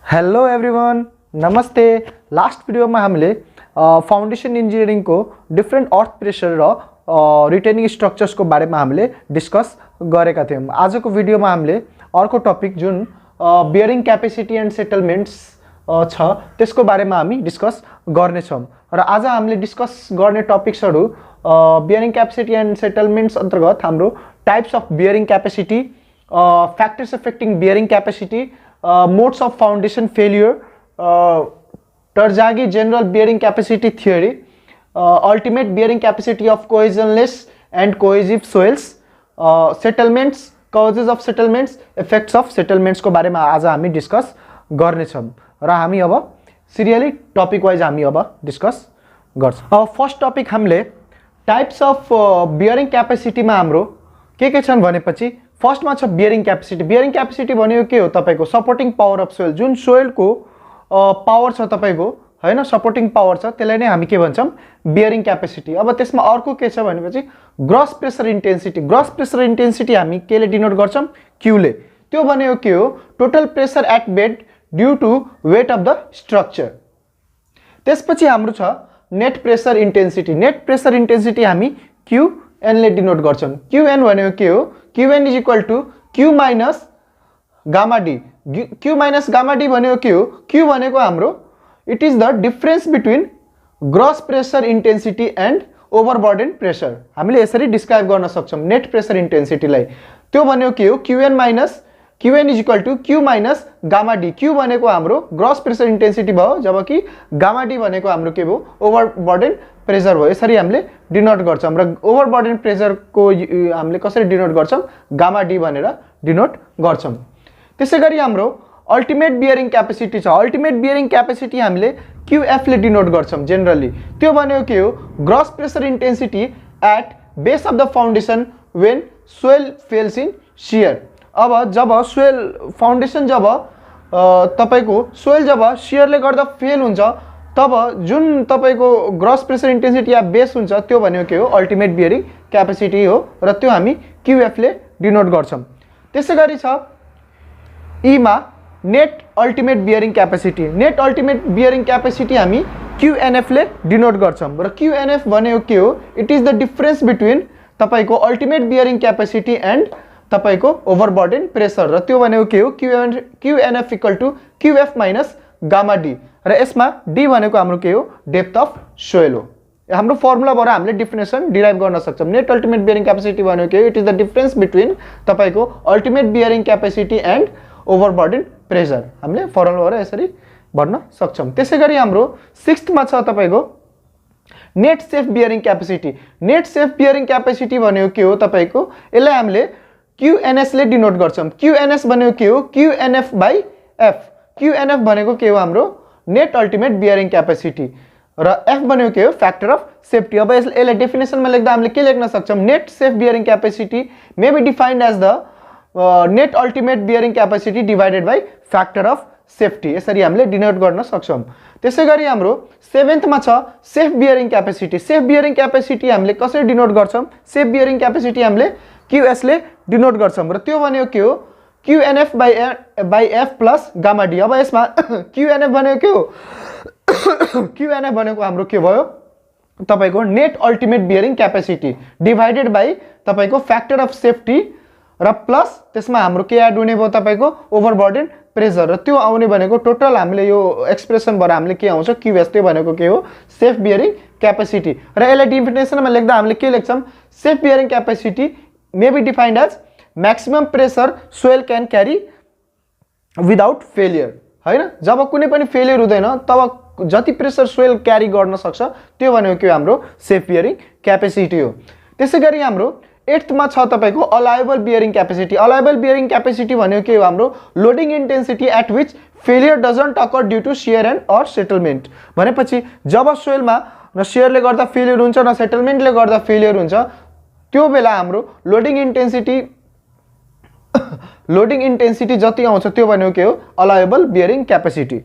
Hello everyone, नमस्ते। Last video में हामीले फाउंडेशन इंजीनियरिंग को डिफरेंट अर्थ प्रेशर र रिटेनिंग स्ट्रक्चर्स को बारे में हामीले डिस्कस गरेका थियौं। आज को भिडियो में हामीले अर्को टपिक जुन बियरिंग कैपेसिटी एंड सेटलमेंट्स छ त्यसको बारे में हामी डिस्कस गर्ने छौं। र आज हामीले डिस्कस गर्ने टपिक्सहरु बियरिंग कैपेसिटी एंड सेटलमेंट्स अंतर्गत हाम्रो types of bearing capacity, factors affecting bearing capacity, modes of foundation failure, Terzaghi general bearing capacity theory, ultimate bearing capacity of cohesionless and cohesive soils, settlements, causes of settlements, effects of settlements को बारे में आज हामी discuss गर्ने छौं। र हामी अब सिरियली टपिक वाइज हामी अब डिस्कस गर्छौं। फर्स्ट टपिक हामीले टाइप्स अफ बियरिंग कैपेसिटी में हाम्रो के छन् भनेपछि फर्स्ट में छ बियरिंग कैपेसिटी। बियरिंग कैपेसिटी भनेको के हो? तपाईको सपोर्टिङ पावर अफ सोइल, जुन सोइल को पावर छ तपाईको हैन, सपोर्टिङ पावर छ, त्यसलाई नै हामी के भन्छौं? Bearing capacity. अब त्यसमा अर्को के छ भनेपछि gross pressure intensity. Gross pressure intensity हामी केले डिनोट गर्छौं? क्यू ले। त्यो भनेको के हो? Total pressure at bed due to weight of the structure. त्यसपछि हाम्रो छ net pressure intensity. Net pressure intensity हामी क्यू एन ले डिनोट गर्छौं। क्यू एन भनेको के हो? Q an is equal to Q minus gamma D. Q minus gamma D भनेको के हो? क्यू भनेको हाम्रो it is the difference between gross pressure intensity and overburden pressure. हामीले यसरी डिस्क्राइब गर्न सक्छौं नेट प्रेशर इंटेंसिटीलाई। त्यो भनेको के हो? Q n minus q an is equal to Q minus gamma D. Q भनेको हाम्रो ग्रस प्रेशर इंटेंसिटी भयो, जबकि गामा डी भनेको हाम्रो के भयो? ओभरबर्डन प्रेशर भयो। यसरी हामीले डिनोट गर्छौं। र ओभरबर्डन प्रेशर को हामीले कसरी डिनोट गर्छौं? गामा डी भनेर डिनोट गर्छौं। त्यसैगरी हाम्रो अल्टिमेट बियरिंग कैपेसिटी छ। अल्टिमेट बियरिंग कैपेसिटी हामीले क्यूएफ ले डिनोट गर्छौं जेनरली। त्यो भनेको के हो? Gross pressure intensity at base of the foundation when soil fails in shear. अब जब सोइल फाउंडेशन जब तपाईको सोइल जब शियरले गर्दा फेल हुन्छ तब जुन तपाईको ग्रस प्रेशर इंटेंसिटी या बेस हुन्छ त्यो भनेको के हो? अल्टिमेट बियरिंग कैपेसिटी हो। र त्यो हामी क्यूएफ ले डिनोट गर्छौं। त्यसैगरी छ ई मा net ultimate bearing capacity. Net ultimate bearing capacity हामी क्यूएनएफ ले डिनोट गर्छौं। र क्यूएनएफ भनेको के हो? It is the difference between तपाईको अल्टिमेट बियरिंग कैपेसिटी एंड तपाईको ओभरबर्डन प्रेशर। र त्यो भनेको के हो? QNF equal to QF minus gamma D. र यसमा डी भनेको हाम्रो के हो? डेप्थ अफ सोइल हो। हाम्रो फर्मुलाबाट हामीले डेफिनेसन डिराइभ गर्न सक्छौं। नेट अल्टिमेट बियरिंग कैपेसिटी भनेको के हो? It is the difference between तपाईको ultimate bearing capacity and overburden pressure. हामीले फर्मुलाबाट यसरी भन्न सक्छौं। त्यसैगरी हाम्रो सिक्स्थ मा छ तपाईको net safe bearing capacity. Net safe bearing capacity भनेको के हो? तपाईको यसलाई हामीले क्यूएनएस ले डिनोट गर्छौं। क्यूएनएस भनेको के हो? QNF by F. क्यूएनएफ भनेको के हो? हाम्रो नेट अल्टिमेट बियरिंग कैपेसिटी। र एफ भनेको के हो? Factor of safety. अब यसलाई डेफिनेसन में लेख्दा हामीले के लेख्न सक्छौं? Net safe bearing capacity may be defined as the net ultimate bearing capacity divided by factor of safety. यसरी हामीले डिनोट गर्न सक्छौं। त्यसैगरी हाम्रो सेभेन्थ मा छ safe bearing capacity. Safe bearing capacity हामीले कसरी डिनोट गर्छौं? सेफ बियरिंग कैपेसिटी हामीले क्यूएस ले डिनोट गर्छौं। र त्यो भनेको के हो? QNF by F plus gamma D. अब यसमा क्यूएनएफ भनेको के हो? क्यूएनएफ भनेको हाम्रो के भयो? तपाईको net ultimate bearing capacity divided by तपाईको फैक्टर अफ सेफ्टी र प्लस त्यसमा हाम्रो के एड हुने भयो? तपाईको ओभरबर्डन प्रेशर। र त्यो आउने भनेको टोटल हामीले यो एक्सप्रेसन बाट हामीले के आउँछ? क्यूएस। त्यो भनेको के हो? Safe bearing capacity. र यसलाई डेफिनेसनमा लेख्दा हामीले के लेख्छौं? Safe bearing capacity may be defined as maximum pressure soil can carry without failure। हैन, जब कुनै पनि फेलियर हुँदैन तब जति प्रेशर सोइल क्यारी गर्न सक्छ त्यो भनेको के हाम्रो सेफ बियरिंग कैपेसिटी हो। त्यसैगरी हाम्रो 8th मा छ तपाईको allowable bearing capacity. Allowable bearing capacity भनेको के हो? हाम्रो loading intensity at which failure doesn't occur due to shear and or settlement. भनेपछि जब सोइलमा न शियरले गर्दा फेलियर हुन्छ न सेटलमेन्टले गर्दा फेलियर हुन्छ त्यो बेला हाम्रो लोडिङ इंटेंसिटी जति आउँछ त्यो भनेको के हो? अलायबल बियरिंग कैपेसिटी।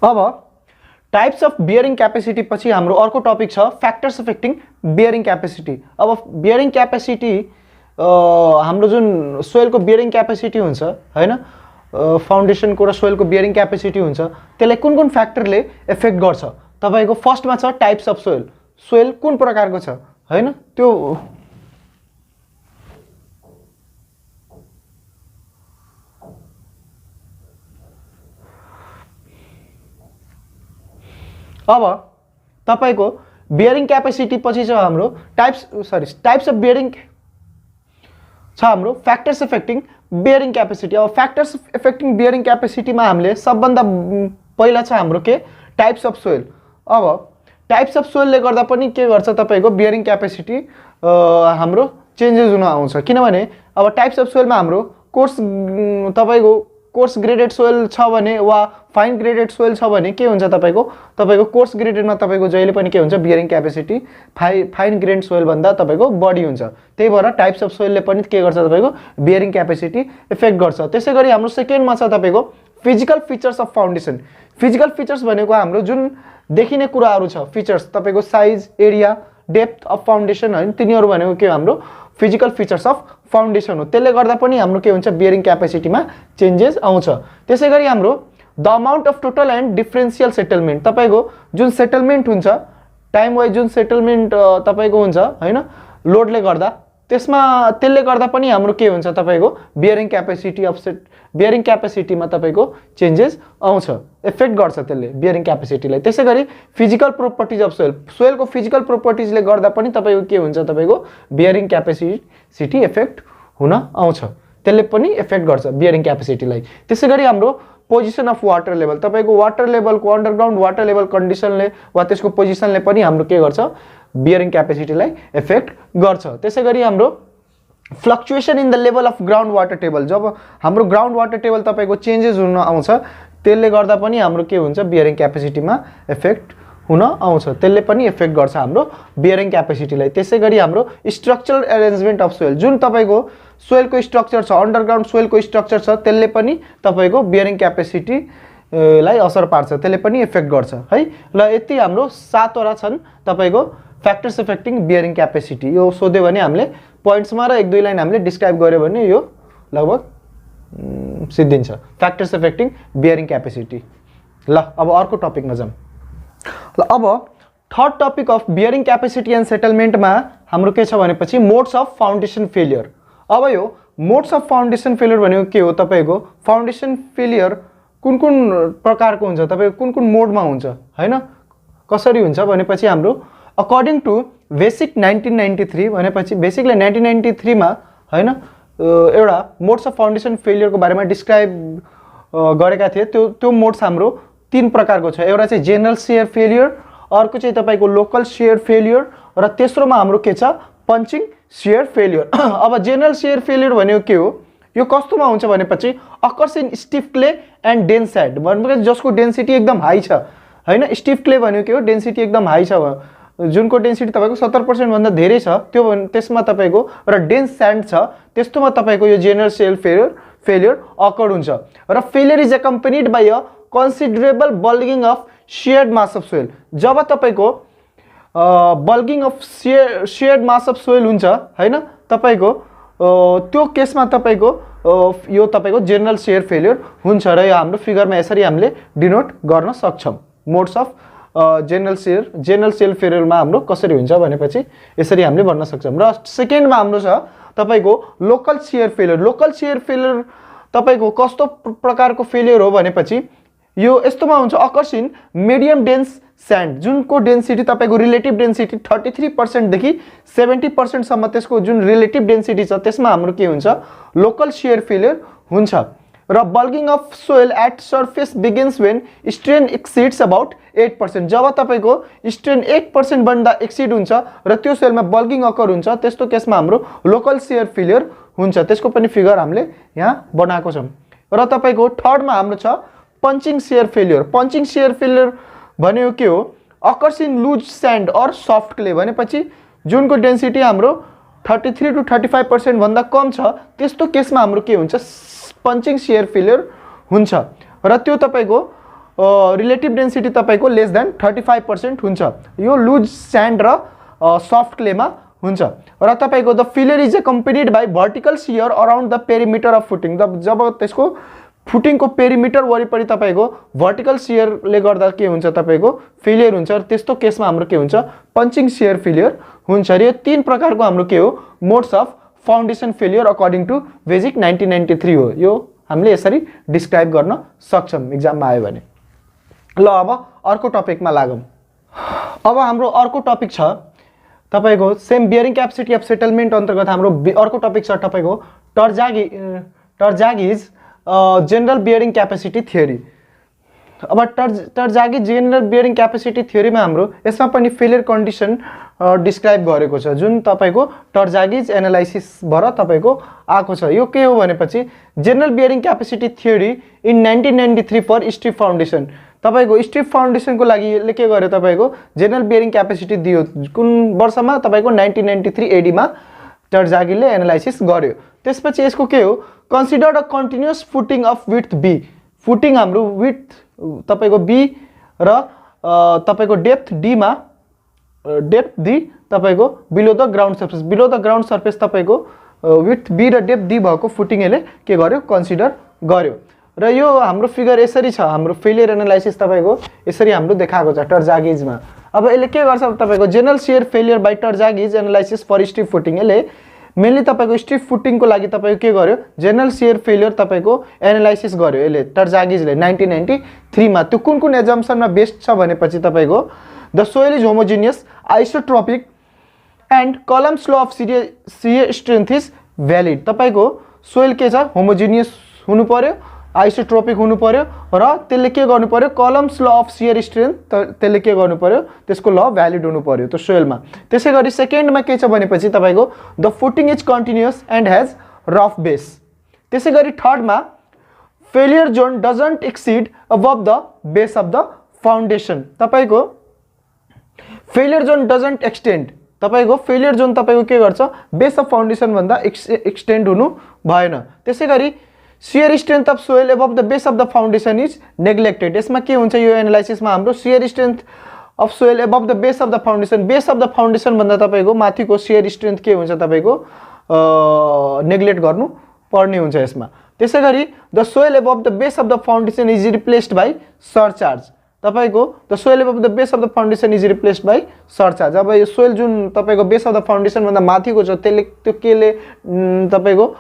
अब टाइप्स अफ बियरिंग कैपेसिटी पछि हाम्रो अर्को टपिक छ फैक्टर्स अफेक्टिंग बियरिंग कैपेसिटी। अब बियरिंग कैपेसिटी हाम्रो जुन सोइल को बियरिंग कैपेसिटी हुन्छ हैन, फाउन्डेसनको र सोइलको बियरिङ क्यापेसिटी हुन्छ त्यसलाई कुन कुन फ्याक्टरले इफेक्ट गर्छ तपाईको फर्स्टमा छ टाइप्स अफ सोइल सोइल कुन प्रकारको छ हैन त्यो अब तपाईको बियरिङ क्यापेसिटी पछि छ हाम्रो टाइप्स अफ बियरिङ छ हाम्रो फ्याक्टर्स इफेक्टिङ बियरिङ क्यापेसिटी अब फ्याक्टर्स इफेक्टिङ बियरिङ क्यापेसिटीमा हामीले सबभन्दा पहिला छ हाम्रो के टाइप्स अफ सोइल अब टाइप्स अफ सोइलले गर्दा पनि के गर्छ तपाईको बियरिङ क्यापेसिटी हाम्रो चेन्जेस हुन आउँछ किनभने अब टाइप्स अफ सोइलमा हाम्रो तपाईको कोर्स ग्रेडेड सोइल छ भने वा फाइन ग्रेडेड सोइल छ भने के हुन्छ तपाईको कोर्स ग्रेडेडमा तपाईको जहिले पनि के हुन्छ bearing capacity fine grade soil भन्दा तपाईको बढी हुन्छ त्यही भएर टाइप्स अफ सोइलले पनि के गर्छ तपाईको बियरिङ क्यापेसिटी इफेक्ट गर्छ त्यसैगरी हाम्रो सेकेन्डमा छ तपाईको physical features of foundation physical features भनेको हाम्रो जुन देखिने कुराहरू छ फिचर्स तपाईको size area depth of foundation हैन तिनीहरू भनेको के हाम्रो फिजिकल फिचर्स अफ फाउन्डेसन हो त्यसले गर्दा पनि हाम्रो के हुन्छ बियरिङ क्यापेसिटीमा चेन्जेस आउँछ त्यसैगरी हाम्रो the amount of total and differential settlement तपाईको जुन सेटलमेन्ट हुन्छ टाइम वाइज जुन सेटलमेन्ट तपाईको हुन्छ हैन लोडले गर्दा त्यसले गर्दा पनि हाम्रो के हुन्छ तपाईको बियरिङ क्यापेसिटीमा तपाईको चेन्जेस आउँछ इफेक्ट गर्छ त्यसले बियरिङ क्यापेसिटीलाई त्यसैगरी फिजिकल प्रोपर्टिज अफ सोइलको फिजिकल प्रोपर्टिजले गर्दा पनि तपाईको के हुन्छ तपाईको बियरिङ क्यापेसिटी इफेक्ट हुन आउँछ त्यसले पनि इफेक्ट गर्छ बियरिङ क्यापेसिटीलाई त्यसैगरी हाम्रो पोजिसन अफ वाटर लेभल तपाईको वाटर लेभलको अन्डरग्राउन्ड वाटर लेभल कन्डिसनले वा त्यसको पोजिसनले पनि हाम्रो के गर्छ बियरिङ क्यापेसिटीलाई इफेक्ट गर्छ त्यसैगरी हाम्रो fluctuation in the level of ground water table जब हाम्रो ग्राउन्ड वाटर टेबल तपाईको चेन्जेस हुन आउँछ त्यसले गर्दा पनि हाम्रो के हुन्छ बियरिङ क्यापेसिटीमा इफेक्ट हुन आउँछ त्यसले पनि इफेक्ट गर्छ हाम्रो बियरिङ क्यापेसिटीलाई त्यसैगरी हाम्रो स्ट्रक्चरल अरेन्जमेन्ट अफ सोइल जुन तपाईको सोइलको स्ट्रक्चर छ अन्डरग्राउन्ड सोइलको स्ट्रक्चर छ त्यसले पनि तपाईको बियरिङ क्यापेसिटी लाई असर पार्छ त्यसले पनि इफेक्ट गर्छ है ल यति हाम्रो 7 वटा छन् तपाईको फ्याक्टर्स इफेक्टिङ बियरिङ क्यापेसिटी यो सोध्यो भने हामीले पोइन्ट्समा र एक दुई लाइन हामीले डिस्क्राइब गर्यो भने यो लगभग सिद्धिन्छ फ्याक्टर्स इफेक्टिङ बियरिङ क्यापेसिटी ल अब अर्को टपिकमा जाउँ ल अब third topic of bearing capacity and सेटलमेन्टमा हाम्रो के छ भनेपछि मोड्स अफ फाउन्डेसन फेलियर अब यो मोड्स अफ फाउन्डेसन फेलियर भनेको के हो तपाईको फाउन्डेसन फेलियर कुन प्रकारको हुन्छ तपाईको कुन मोडमा हुन्छ हैन कसरी हुन्छ भनेपछि हाम्रो अकर्डिङ टु बेसिक 1993 भनेपछि बेसिकली 1993 मा हैन एउटा मोड्स अफ फाउन्डेसन फेलियरको बारेमा डिस्क्राइब गरेका थिए त्यो मोड्स हाम्रो 3 प्रकारको छ एउटा चाहिँ जेनरल शियर फेलियर अर्को चाहिँ तपाईको लोकल शियर फेलियर र तेस्रोमा हाम्रो के छ पंचिङ शियर फेलियर अब जेनरल शियर फेलियर भनेको के हो यो कस्तोमा हुन्छ भनेपछि occurs in stiff clay and dense sand भनेपछि जसको डेन्सिटी एकदम हाई छ हैन स्टिफ क्ले भनेको के हो डेन्सिटी एकदम हाई छ जुनको डेन्सिटी तपाईको 70% भन्दा धेरै छ त्यो त्यसमा तपाईको र डेन्स स्यान्ड छ त्यस्तोमा तपाईको यो जेनरल शियर फेलियर अकर हुन्छ र failure is accompanied by a considerable bulging of sheared mass of soil जब तपाईको bulging of sheared mass of soil हुन्छ हैन तपाईको त्यो केसमा तपाईको यो तपाईको जेनरल शियर फेलियर हुन्छ र यो हाम्रो फिगरमा यसरी हामीले डिनोट गर्न सक्छौं मोड्स अफ जेनरल शियर फेलियरमा हाम्रो कसरी हुन्छ भनेपछि यसरी हामीले भन्न सक्छौं र सेकेन्डमा हाम्रो छ तपाईको लोकल शियर फेलियर तपाईको कस्तो प्रकारको फेलियर हो भनेपछि यो यस्तोमा हुन्छ occurs in medium dense sand जुनको डेन्सिटी तपाईको रिलेटिभ डेन्सिटी 33% देखि 70% सम्म त्यसको जुन रिलेटिभ डेन्सिटी छ त्यसमा हाम्रो के हुन्छ लोकल शियर फेलियर हुन्छ र bulging of soil at surface begins when strain exceeds about 8% जब तपाईको स्ट्रेन 8% भन्दा एक्सिड हुन्छ र त्यो सोइलमा बल्गिङ अकर हुन्छ त्यस्तो केसमा हाम्रो लोकल शियर फेलियर हुन्छ त्यसको पनि फिगर हामीले यहाँ बनाएको छौं र तपाईको थर्डमा हाम्रो छ पंचिङ शियर फेलियर भनेको के हो occurs in loose sand or soft clay भनेपछि जुनको डेन्सिटी हाम्रो 33 to 35% भन्दा कम छ त्यस्तो केसमा हाम्रो के हुन्छ पंचिङ शियर फेलियर हुन्छ र त्यो तपाईको रिलेटिभ डेन्सिटी तपाईको लेस देन 35% हुन्छ यो लूज स्यान्ड र सफ्ट क्लेमा हुन्छ र तपाईको the failure is accompanied by vertical shear around the perimeter of footing जब त्यसको फुटिङको पेरिमिटर वरिपरि तपाईको भर्टिकल शियरले गर्दा के हुन्छ तपाईको फेलियर हुन्छ र त्यस्तो केसमा हाम्रो के हुन्छ पंचिङ शियर फेलियर हुन्छ र यो तीन प्रकारको हाम्रो के हो modes of foundation failure according to Vesic 1993 हो यो हामीले यसरी डिस्क्राइब गर्न सक्छौं एक्जाममा आयो भने ल अब अर्को टपिकमा लागौं अब हाम्रो अर्को टपिक छ तपाईको same bearing capacity of settlement अन्तर्गत हाम्रो अर्को टपिक छ तपाईको टर्जागिज जनरल बियरिङ क्यापेसिटी थ्योरी अब टर्जागी जनरल बियरिङ क्यापेसिटी थ्योरीमा हाम्रो यसमा पनि फेलियर कन्डिसन डिस्क्राइब गरेको छ जुन तपाईको टर्जागिज एनालाइसिस भएर तपाईको आएको छ यो के हो भनेपछि general bearing capacity theory in 1993 for strip foundation तपाईको स्ट्रिप फाउन्डेसनको लागि यसले के गर्यो तपाईको जनरल बियरिङ क्यापेसिटी दियो कुन वर्षमा तपाईको 1993 एडी मा टर्जागीले एनालाइसिस गर्यो त्यसपछि यसको के हो considered a continuous footing of width B footing हाम्रो विड्थ तपाईको बी र तपाईको डेप्थ डी मा डेप्थ डी तपाईको बिलो द ग्राउन्ड सर्फेस तपाईको विड्थ बी र डेप्थ डी भएको फुटिङ यसले के गर्यो कन्सिडर गर्यो र यो हाम्रो फिगर यसरी छ हाम्रो फेलियर एनालाइसिस तपाईको यसरी हाम्रो देखाएको छ टर्जागिजमा अब यसले के गर्छ तपाईको general shear failure by Terzaghi analysis for strip footing यसले मेनली तपाईको स्ट्रिप फुटिङको लागि तपाईको के गर्यो जनरल शियर फेलियर तपाईको एनालाइसिस गर्यो यसले टर्जागिजले 1993 मा त्यो कुन एजम्पसनमा बेस्ड छ भनेपछि तपाईको the soil is homogeneous isotropic and columns law of shear strength is valid तपाईको सोइल के छ होमोजेनियस हुनु पर्यो आइसोट्रोपिक हुनु पर्यो र त्यसले के गर्नु पर्यो columns law of shear strength त्यसले के गर्नु पर्यो त्यसको ल भ्यालिड हुनु पर्यो त्यो सोइलमा त्यसैगरी सेकेन्डमा के छ भनेपछि तपाईको the footing is continuous and has rough base त्यसैगरी थर्डमा failure zone doesn't exceed above the base of the foundation तपाईको फेलियर जोन डजन्ट एक्सटेन्ड तपाईको फेलियर जोन तपाईको के गर्छ बेस अफ फाउन्डेसन भन्दा एक्सटेन्ड हुनु भएन त्यसैगरी shear strength of soil above the base of the foundation is neglected यसमा के हुन्छ यो एनालाइसिसमा हाम्रो shear strength of soil above the base of the foundation भन्दा तपाईको माथिको शियर स्ट्रेन्थ के हुन्छ तपाईको नेग्लेक्ट गर्नु पर्ने हुन्छ यसमा त्यसैगरी the soil above the base of the foundation is replaced by surcharge तपाईको the soil above the base of the foundation is replaced by surcharge अब यो सोइल जुन तपाईको बेस अफ द फाउन्डेसन भन्दा माथिको छ त्यसले त्यो केले तपाईको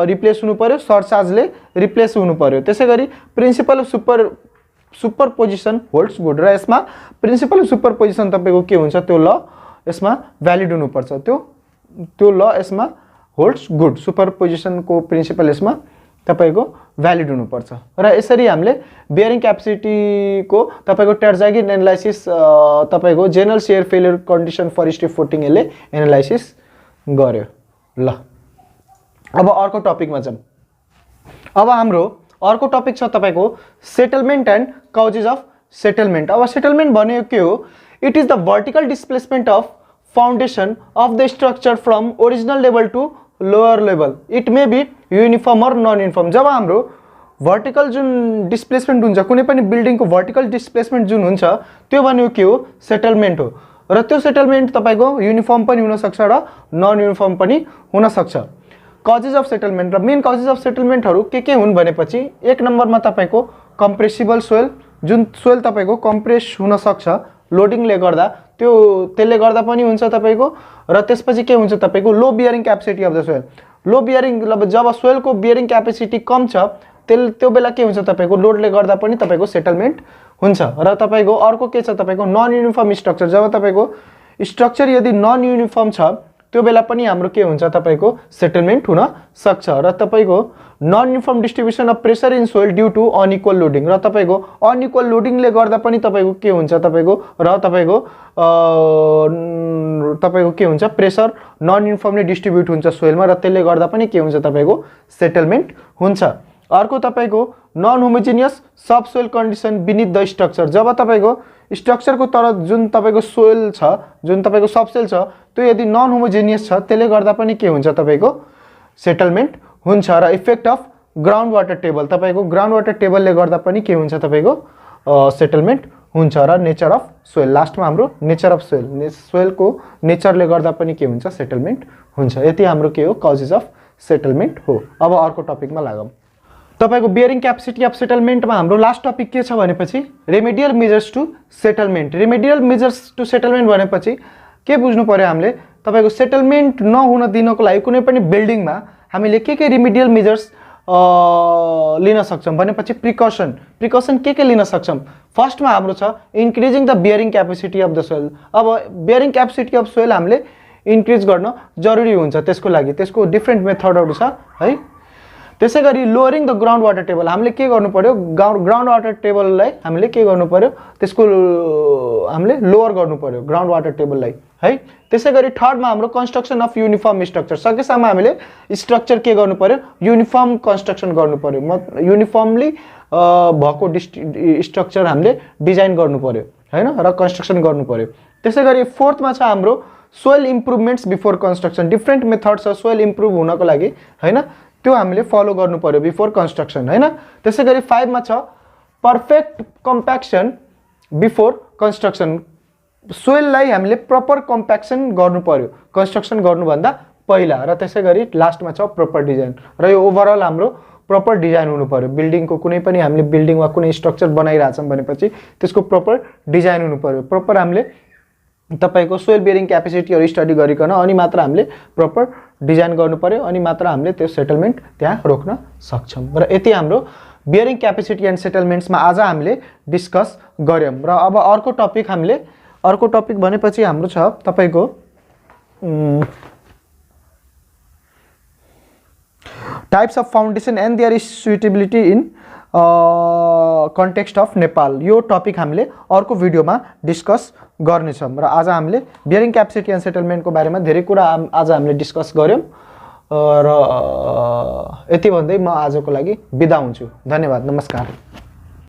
रिप्लेस हुनु पर्यो सरचार्जले रिप्लेस हुनु पर्यो त्यसैगरी principal of superposition holds good र यसमा प्रिन्सिपल अफ सुपरपोजिसन तपाईको के हुन्छ त्यो ल यसमा भ्यालिड हुनु पर्छ त्यो ल यसमा होल्ड्स गुड सुपरपोजिसनको प्रिन्सिपल यसमा तपाईको भ्यालिड हुनु पर्छ र यसरी हामीले बियरिङ क्यापेसिटीको तपाईको टर्जागी एनालाइसिस तपाईको general shear failure condition for strip footing यसले एनालाइसिस गर्यो ल अब अर्को टपिकमा जाउँ अब हाम्रो अर्को टपिक छ तपाईको settlement and causes of settlement अब सेटलमेन्ट भनेको के हो it is the vertical displacement of foundation of the structure from original level to lower level it may be uniform or non uniform जब हाम्रो भर्टिकल जुन displacement हुन्छ कुनै पनि बिल्डिङको भर्टिकल डिस्प्लेसमेन्ट जुन हुन्छ त्यो भनेको के हो सेटलमेन्ट हो र त्यो सेटलमेन्ट तपाईको युनिफर्म पनि हुन सक्छ र नन युनिफर्म पनि हुन सक्छ कजेस अफ सेटलमेन्ट र मेन कजेस अफ सेटलमेन्टहरु के हुन् भनेपछि एक नम्बरमा तपाईको कम्प्रेसिबल सोइल जुन सोइल तपाईको कम्प्रेस हुन सक्छ लोडिङले गर्दा त्यसले गर्दा पनि हुन्छ तपाईको र त्यसपछि के हुन्छ तपाईको low bearing capacity of the soil low bearing जब सोइलको बियरिङ क्यापेसिटी कम छ त्यो बेला के हुन्छ तपाईको लोडले गर्दा पनि तपाईको सेटलमेन्ट हुन्छ र तपाईको अर्को के छ तपाईको नन युनिफर्म स्ट्रक्चर जब तपाईको स्ट्रक्चर यदि नन युनिफर्म छ त्यो बेला पनि हाम्रो के हुन्छ तपाईको सेटलमेन्ट हुन सक्छ र तपाईको non uniform distribution of pressure in soil due to unequal loading र तपाईको अनइक्वल लोडिङले गर्दा पनि तपाईको के हुन्छ तपाईको र तपाईको के हुन्छ प्रेशर नन युनिफर्मली डिस्ट्रिब्युट हुन्छ सोइलमा र त्यसले गर्दा पनि के हुन्छ तपाईको सेटलमेन्ट हुन्छ अर्को तपाईको non homogeneous sub soil condition beneath the structure जब तपाईको स्ट्रक्चरको तर जुन तपाईको सोइल छ जुन तपाईको सबसोइल छ त्यो यदि नन होमोजेनियस छ त्यसले गर्दा पनि के हुन्छ तपाईको सेटलमेन्ट हुन्छ र effect of ground water table तपाईको ग्राउन्ड वाटर टेबलले गर्दा पनि के हुन्छ तपाईको सेटलमेन्ट हुन्छ र नेचर अफ सोइल लास्टमा हाम्रो नेचर अफ सोइलको नेचरले गर्दा पनि के हुन्छ सेटलमेन्ट हुन्छ यति हाम्रो के हो कजेस अफ सेटलमेन्ट हो अब अर्को टपिकमा लागौं तपाईको बियरिङ क्यापेसिटी अफ सेटलमेन्टमा हाम्रो लास्ट टपिक के छ भनेपछि remedial measures to settlement. Remedial measures to settlement भनेपछि के बुझ्नु पर्यो हामीले, तपाईको सेटलमेन्ट नहुन दिनको लागि कुनै पनि बिल्डिङमा हामीले के रेमेडियल मेजर्स लिन सक्छौं भनेपछि प्रिकसन के लिन सक्छौं। फर्स्टमा हाम्रो छ increasing the bearing capacity of the soil. अब बियरिङ क्यापेसिटी अफ सोइल हामीले इन्क्रिज गर्न जरुरी हुन्छ, त्यसको लागि त्यसको डिफरेन्ट मेथडहरु छ है। त्यसैगरी लोअरिङ द ग्राउन्ड वाटर टेबल, हामीले के गर्नु पर्यो, ग्राउन्ड वाटर टेबललाई हामीले के गर्नु पर्यो, त्यसको हामीले लोअर गर्नु पर्यो ग्राउन्ड वाटर टेबललाई है। त्यसैगरी थर्डमा हाम्रो कन्स्ट्रक्सन अफ युनिफर्म स्ट्रक्चर, सकेसम्म हामीले स्ट्रक्चर के गर्नु पर्यो, युनिफर्म कन्स्ट्रक्सन गर्नु पर्यो, युनिफर्मली भएको स्ट्रक्चर हामीले डिजाइन गर्नु पर्यो हैन र कन्स्ट्रक्सन गर्नु पर्यो। त्यसैगरी फोर्थमा छ हाम्रो soil improvements before construction. Different method छ सोइल इम्प्रुभ हुनको लागि हैन, त्यो हामीले फलो गर्नु पर्यो बिफोर कन्स्ट्रक्सन हैन। त्यसैगरी 5 मा छ परफेक्ट कम्प्याक्सन बिफोर कन्स्ट्रक्सन। सोइललाई हामीले प्रपर कम्प्याक्सन गर्नु पर्यो कन्स्ट्रक्सन गर्नुभन्दा पहिला। र त्यसैगरी लास्टमा छ प्रपर डिजाइन, र यो ओभरअल हाम्रो प्रपर डिजाइन हुनु पर्यो। बिल्डिङको कुनै पनि हामीले बिल्डिङ वा कुनै स्ट्रक्चर बनाइराछौं भनेपछि त्यसको प्रपर डिजाइन हुनु पर्यो। प्रपर हामीले तपाईको सोइल बियरिङ क्यापेसिटीहरु स्टडी गरिकन अनि मात्र हामीले प्रपर डिजाइन गर्नु पर्यो, अनि मात्र हामीले त्यो सेटलमेन्ट त्यहाँ रोक्न सक्छौं। र यति हाम्रो बियरिङ क्यापेसिटी एन्ड सेटलमेन्ट्समा आज हामीले डिस्कस गर्यौं। र अब अर्को टपिक भनेपछि हाम्रो छ तपाईको types of foundation and their suitability in context of Nepal. यो टपिक हामीले अर्को भिडियोमा डिस्कस गर्नेछौं। र आज हामीले बियरिङ क्यापेसिटी एन्ड सेटलमेन्टको बारेमा धेरै कुरा आज हामीले डिस्कस गर्यौं। र यति भन्दै म आजको लागि बिदा हुन्छु। धन्यवाद, नमस्कार।